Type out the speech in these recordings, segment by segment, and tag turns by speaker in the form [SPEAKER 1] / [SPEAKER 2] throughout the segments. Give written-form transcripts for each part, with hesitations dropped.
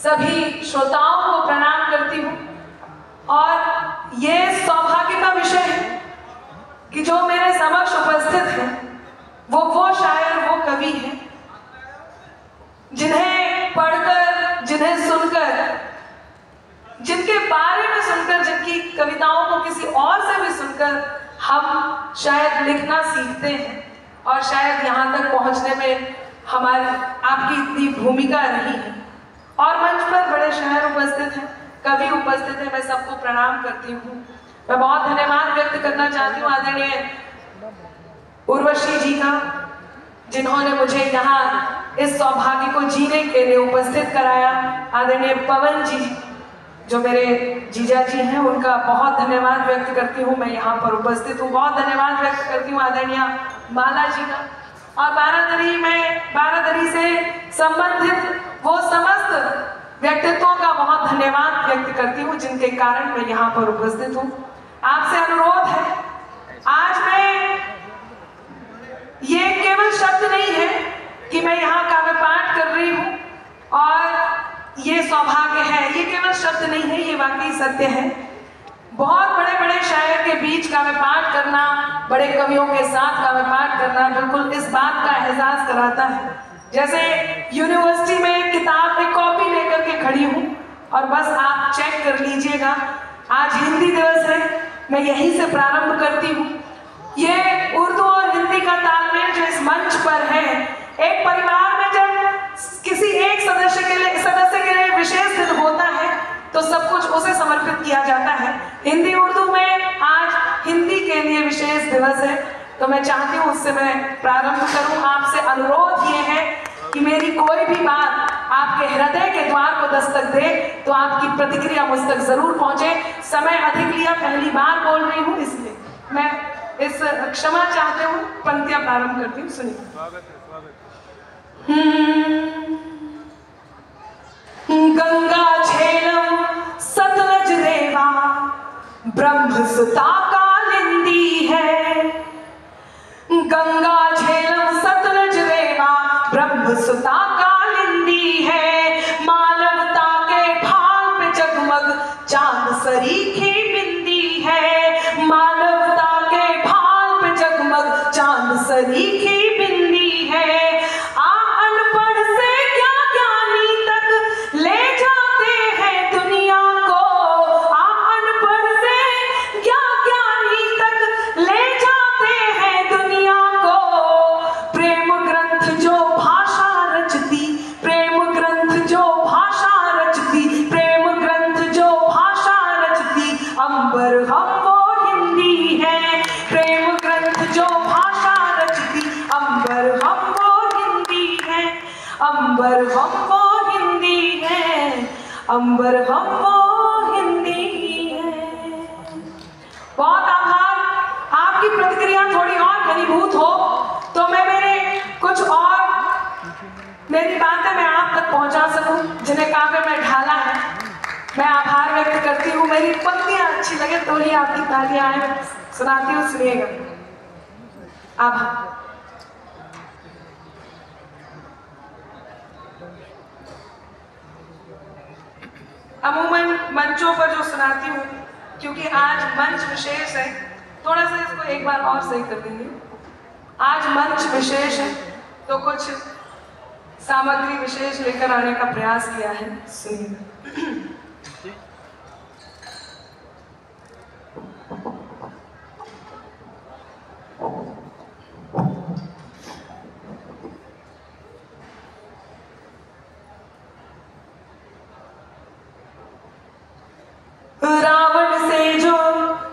[SPEAKER 1] सभी श्रोताओं को प्रणाम करती हूँ। और ये सौभाग्य का विषय है कि जो मेरे समक्ष उपस्थित हैं वो शायर, वो कवि हैं जिन्हें पढ़कर, जिन्हें सुनकर, जिनके बारे में सुनकर, जिनकी कविताओं को किसी और से भी सुनकर हम शायद लिखना सीखते हैं और शायद यहाँ तक पहुँचने में हमारी, आपकी इतनी भूमिका रही है। और मंच पर बड़े शायर उपस्थित हैं, कवि उपस्थित हैं, मैं सबको प्रणाम करती हूँ। मैं बहुत धन्यवाद व्यक्त करना चाहती हूँ आदरणीय उर्वशी जी का, जिन्होंने मुझे यहाँ इस सौभाग्य को जीने के लिए उपस्थित कराया। आदरणीय पवन जी, जो मेरे जीजा जी हैं, उनका बहुत धन्यवाद व्यक्त करती हूँ। मैं यहाँ पर उपस्थित हूँ, बहुत धन्यवाद व्यक्त करती हूँ आदरणीय माला जी का। और बारादरी से संबंधित वो समस्त व्यक्तित्वों का बहुत धन्यवाद व्यक्त करती हूँ जिनके कारण मैं यहाँ पर उपस्थित हूँ। आपसे अनुरोध है, आज मैं, ये केवल शब्द नहीं है कि मैं यहाँ काव्य पाठ कर रही हूँ और ये सौभाग्य है, ये केवल शब्द नहीं है, ये वाकई सत्य है। बहुत बड़े बड़े शायर के बीच काव्य पाठ करना, बड़े कवियों के साथ काव्य पाठ करना बिल्कुल इस बात का एहसास कराता है जैसे यूनिवर्सिटी में किताब में कॉपी लेकर के खड़ी हूँ और बस आप चेक कर लीजिएगा। आज हिंदी दिवस है, मैं यहीं से प्रारंभ करती हूँ। ये उर्दू और हिंदी का तालमेल जो इस मंच पर है, एक परिवार में जब किसी एक सदस्य के लिए विशेष दिन होता है तो सब कुछ उसे समर्पित किया जाता है। हिंदी उर्दू में आज हिंदी के लिए विशेष दिवस है, तो मैं चाहती हूँ उससे मैं प्रारंभ करूँ। आपसे अनुरोध ये है कि मेरी कोई भी बात आपके हृदय के द्वार को दस्तक दे तो आपकी प्रतिक्रिया मुझ तक जरूर पहुँचे। समय अधिक लिया, पहली बार बोल रही हूँ, इसलिए मैं इस क्षमा चाहते हूँ। पंक्तियाँ प्रारंभ करती हूँ, सुनिए। गंगा झेलम सतलज रेवा ब्रह्म सुता कालिंदी है। गंगा झेलम सतलज रेवा ब्रह्म सुता कालिंदी है। मानवता के भाल पे जगमग चांद सरीखी बिंदी है। मानवता के भाल पे जगमग चांद सरीखी बिंदी है। अंबर हम वो हिंदी है। बहुत आभार। आपकी प्रतिक्रिया थोड़ी और घनीभूत हो तो मैं मेरी बातें मैं आप तक पहुंचा सकूं, जिन्हें काव्य में ढाला है। मैं आभार व्यक्त करती हूँ। मेरी पंक्तियां अच्छी लगे तो ही आपकी तालियां आए। सुनाती हूँ, सुनिएगा। आभार। अमूमन मंचों पर जो सुनाती हूँ, क्योंकि आज मंच विशेष है, थोड़ा सा इसको एक बार और सही कर देंगे। आज मंच विशेष है तो कुछ सामग्री विशेष लेकर आने का प्रयास किया है, सुनिए।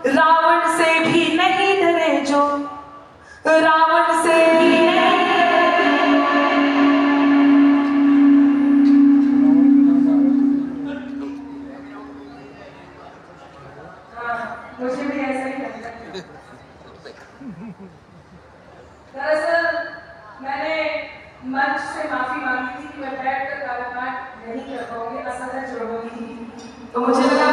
[SPEAKER 1] रावण से भी नहीं डरे जो, रावण से भी मुझे भी ऐसा ही लगता है। दरअसल मैंने मंच से माफी मांगी थी कि मैं बैठकर काव्यपाठ नहीं कर पाऊंगी, असहज रहूंगी, तो मुझे लगा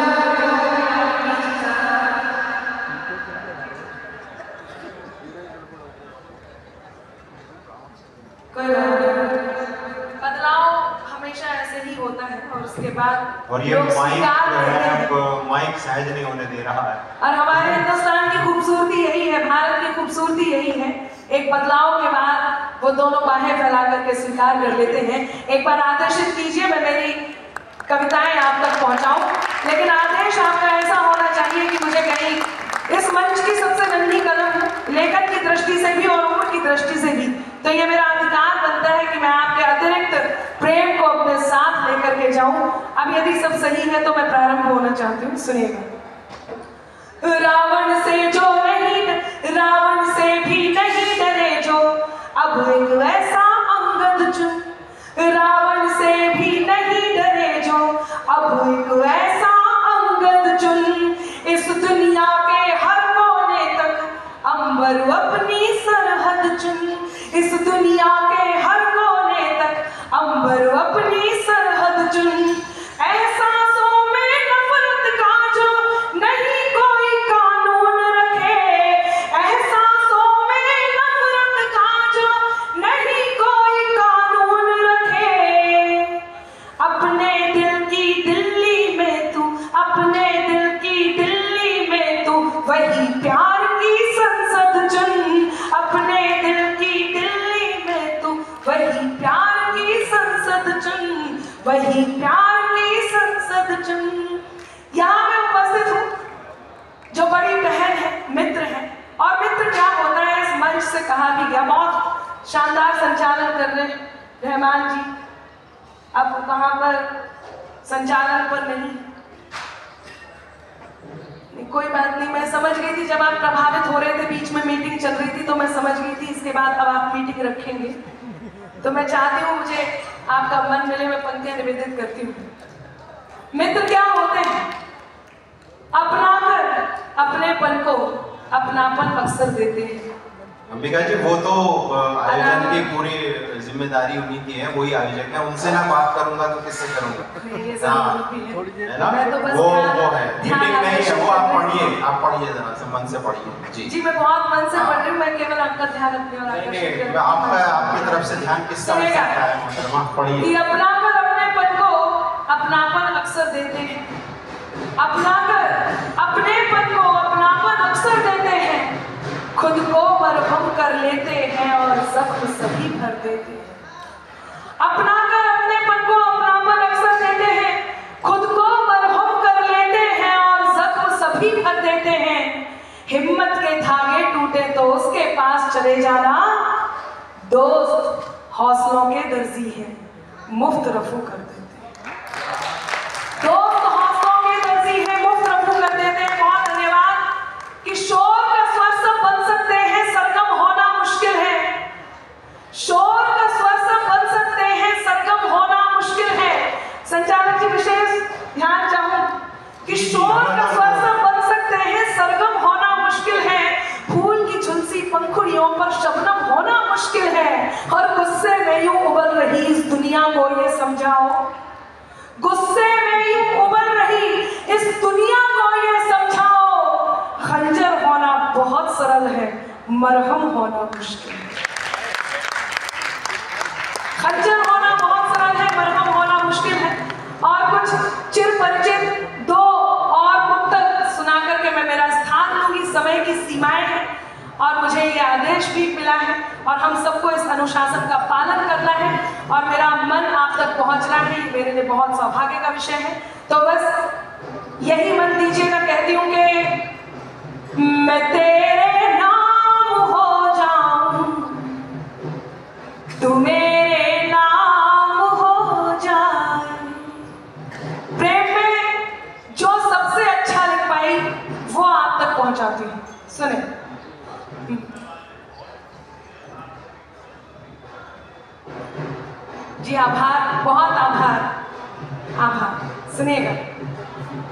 [SPEAKER 1] बदलाव हमेशा ऐसे ही सही होता है और उसके बाद
[SPEAKER 2] और ये माइक सहज नहीं होने दे रहा है।
[SPEAKER 1] और हमारे हिंदुस्तान की खूबसूरती यही है, भारत की खूबसूरती यही है, एक बदलाव के बाद वो दोनों बाहें फैला करके स्वीकार कर लेते हैं। एक बार आदेशित कीजिए, मैं मेरी कविताएं आप तक पहुंचाऊं, लेकिन आदेश आपका ऐसा होना चाहिए कि मुझे कहीं इस मंच की सबसे नन्ही कलम लेखन की दृष्टि से भी और उम्र की दृष्टि से भी, तो ये मेरा अधिकार बनता है कि मैं आपके अतिरिक्त प्रेम को अपने साथ लेकर के जाऊं। अब यदि सब सही है तो मैं प्रारंभ होना चाहती हूँ, सुनिएगा। रावण से जो नहीं, रावण से भी नहीं डरे जो, अब एक ऐसा अंगद चुन। रावण से भी नहीं डरे जो, अब एक ऐसा अंगद चुन। इस दुनिया के हर कोने तक अंबर अपनी सरहद चुन। इस दुनिया के हर कोने तक अंबर अपनी सरहद चुन। एहसासों में नफरत का जो नहीं कोई कानून रखे, एहसासों में नफरत का जो नहीं कोई कानून रखे। अपने दिल की दिल्ली में तू, अपने दिल की दिल्ली में तू वही प्यार की संसद चुन। अपने दिल की दिल्ली में तू वही प्यार की संसद चुन, वही प्यार की संसद चुन। यहाँ मैं उपस्थित हूँ जो बड़ी बहन है, मित्र है, और मित्र क्या होता है इस मंच से कहा भी गया। बहुत शानदार संचालन कर रहे हैं रहमान जी, अब कहाँ पर संचालन पर नहीं, कोई बात नहीं, मैं समझ गई थी जब आप प्रभावित हो रहे थे, बीच में मीटिंग चल रही थी तो मैं समझ गई थी इसके बाद अब आप मीटिंग रखेंगे, तो मैं चाहती हूँ मुझे आपका मन मिले, मैं पंक्तियां निवेदित करती हूँ। मित्र क्या होते हैं? अपनाकर अपनेपन को अपनापन अक्सर देते हैं।
[SPEAKER 2] अंबिका जी, वो तो आयोजन की पूरी जिम्मेदारी उन्हीं की है, वही आयोजक है, उनसे ना बात करूंगा तो किससे करूंगा? है ना, वो है मीटिंग नहीं है, वो आप पढ़िए जरा से मन से पढ़िए। जी
[SPEAKER 1] मैं बहुत मन से पढ़ रही हूँ, मैं केवल आपका ध्यान रखने वाला।
[SPEAKER 2] आपकी तरफ से ध्यान किसका हो सकता है? मतलब पढ़िए।
[SPEAKER 1] अपनाकर अपनेपन को अपनापन अक्सर देते हैं। अपनाकर अपनेपन को अपनापन अक्सर देते हैं। खुद को मरहम कर लेते हैं और जख्म सभी भर देते हैं। अपनाकर अपनेपन को अपनापन अक्सर देते हैं। खुद को मरहम कर लेते हैं और जख्म सभी भर देते हैं। हिम्मत के धागे टूटे तो उसके पास चले जाना, दोस्त हौसलों के दर्जी हैं, मुफ्त रफू कर देते हैं। दोस्त हौसलों के दर्जी हैं, मुफ्त रफू कर देते हैं। बहुत धन्यवाद। किशोर का स्वर सब बन सकते हैं, सरगम होना मुश्किल है। शोर का स्वर सब बन सकते हैं, सरगम होना मुश्किल है। संचालक जी विशेष ध्यान चाहूं कि शोर का स्वर सब बन सकते हैं, सरगम होना मुश्किल है। फूल की झुलसी पंखुड़ियों पर शबनम होना मुश्किल है। और गुस्से में यूं उबल रही इस दुनिया को ये समझाओ, गुस्से में यूं उबल रही इस दुनिया को ये समझाओ, खंजर होना बहुत सरल है, मरहम होना मुश्किल है। खंजर होना बहुत सरल है, मरहम होना मुश्किल है। और कुछ चिर परिचित दो और मुक्तक सुना करके मैं मेरा स्थान लूंगी। समय की सीमाएं हैं और मुझे ये आदेश भी मिला है और हम सबको इस अनुशासन का पालन करना है और मेरा मन आप तक पहुंचना है, मेरे लिए बहुत सौभाग्य का विषय है। तो बस यही मन दीजिएगा, कहती हूँ कि मैं तेरे नाम हो जाऊं, तू मेरे नाम हो जाए। प्रेम में जो सबसे अच्छा लिख पाई वो आप तक पहुंचाती हूँ। सुने, जी आभार, बहुत आभार, आभार। सुनिएगा,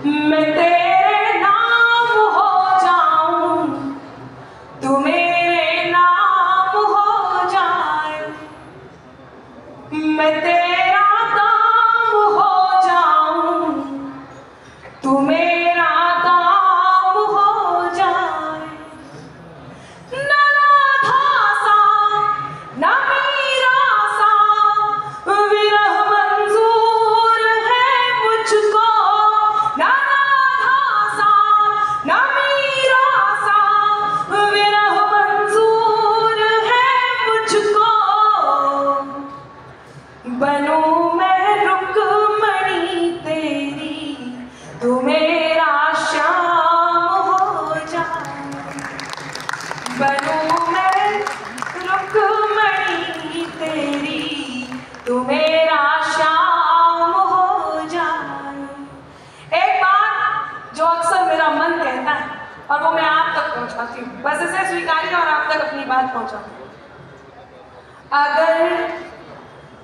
[SPEAKER 1] मैं तेरे नाम हो जाऊं, तू मेरे नाम हो जाए। मैं तेरा काम हो जाऊं, तू मेरा काम हो जाए। ना राधा सा ना मीरा सा विरह मंजूर बात पहुंचाऊं। अगर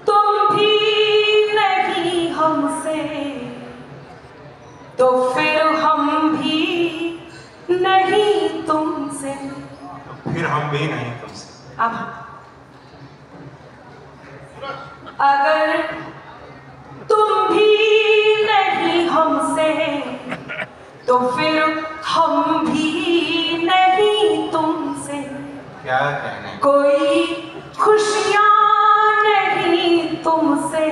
[SPEAKER 1] तुम भी नहीं हमसे तो फिर हम भी नहीं तुमसे।
[SPEAKER 2] फिर हम भी नहीं तुमसे।
[SPEAKER 1] अब अगर तुम भी नहीं हमसे तो फिर हम भी नहीं तुमसे।
[SPEAKER 2] क्या कहने?
[SPEAKER 1] कोई खुशियाँ नहीं तुमसे,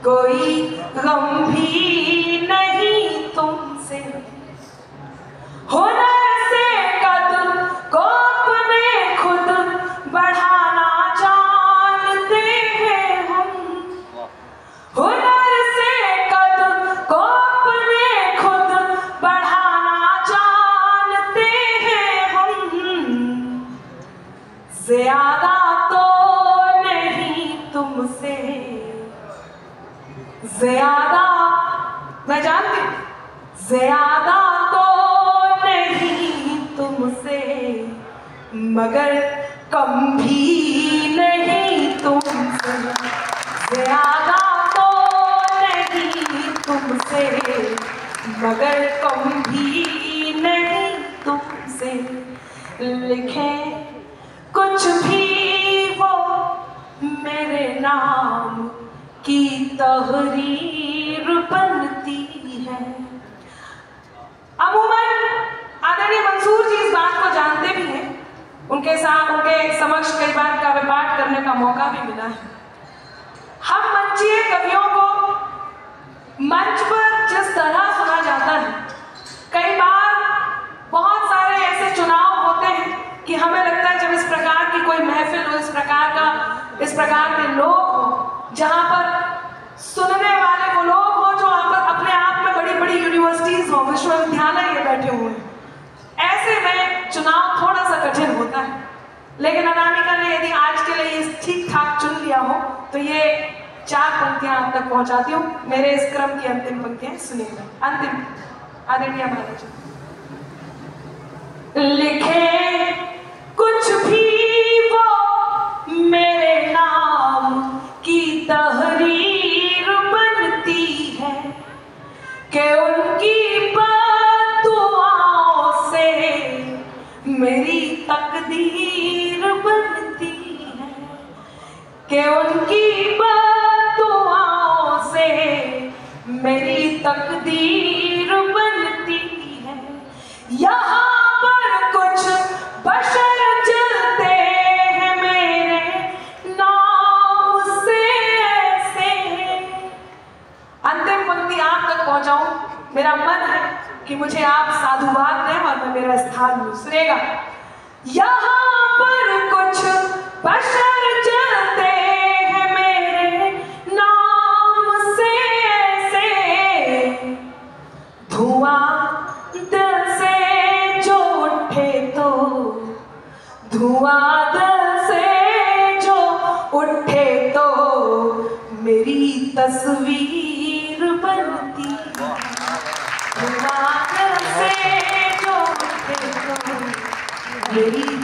[SPEAKER 1] कोई गम भी नहीं तुमसे। हुनर से कदर को अपने खुद बढ़ाना जानते हैं हम। हुनर से कदर को अपने खुद बढ़ाना जानते हैं हम। ज्यादा तो नहीं तुमसे, ज्यादा मैं जानती हूँ, ज्यादा तो नहीं तुमसे, मगर कम भी नहीं तुमसे। ज्यादा तो नहीं तुमसे, मगर कम भी नहीं तुमसे। लिखे कुछ भी वो मेरे नाम की तहरीर बनती है। अमूमन आदरणीय मंसूर जी इस बात को जानते भी हैं, उनके साथ उनके समक्ष कई बार काव्य पाठ करने का मौका भी मिला है। हम मंचीय कवियों को मंच पर जिस तरह सुना जाता है, कई बार बहुत सारे ऐसे चुनाव होते हैं कि हमें लगता है जब इस प्रकार की कोई महफिल हो, इस प्रकार के लोग हो, जहां पर सुनने वाले वो लोग हो जो अपने आप में बड़ी बड़ी यूनिवर्सिटीज हो, विश्वविद्यालय ये बैठे हुए हैं, ऐसे में चुनाव थोड़ा सा कठिन होता है। लेकिन अनामिका ने यदि आज के लिए ठीक ठाक चुन लिया हो तो ये 4 पंक्तियां आप तक पहुंचाती हूँ। मेरे इस क्रम की अंतिम पंक्तियां सुनिएगा। अंतिम आदरणीय महाराज लिखे कुछ भी वो मेरे नाम की तहरीर बनती है कि उनकी बद्दुआओं से मेरी तकदीर बनती है, कि उनकी बद्दुआओं से मेरी तकदीर बनती है। यहाँ पर कुछ बशर चलते हैं मेरे नाम से ऐसे। अंतिम पंक्ति आप तक पहुंचाऊं, मेरा मन है कि मुझे आप साधुवाद दें और मैं मेरा स्थान लूं। सुनिएगा, यहाँ पर कुछ बशर चलते हैं मेरे नाम से ऐसे। धुआं दिल से जो उठे तो, धुआं दिल से जो उठे तो मेरी तस्वीर बनती। धुआं दिल से जो उठे तो मेरी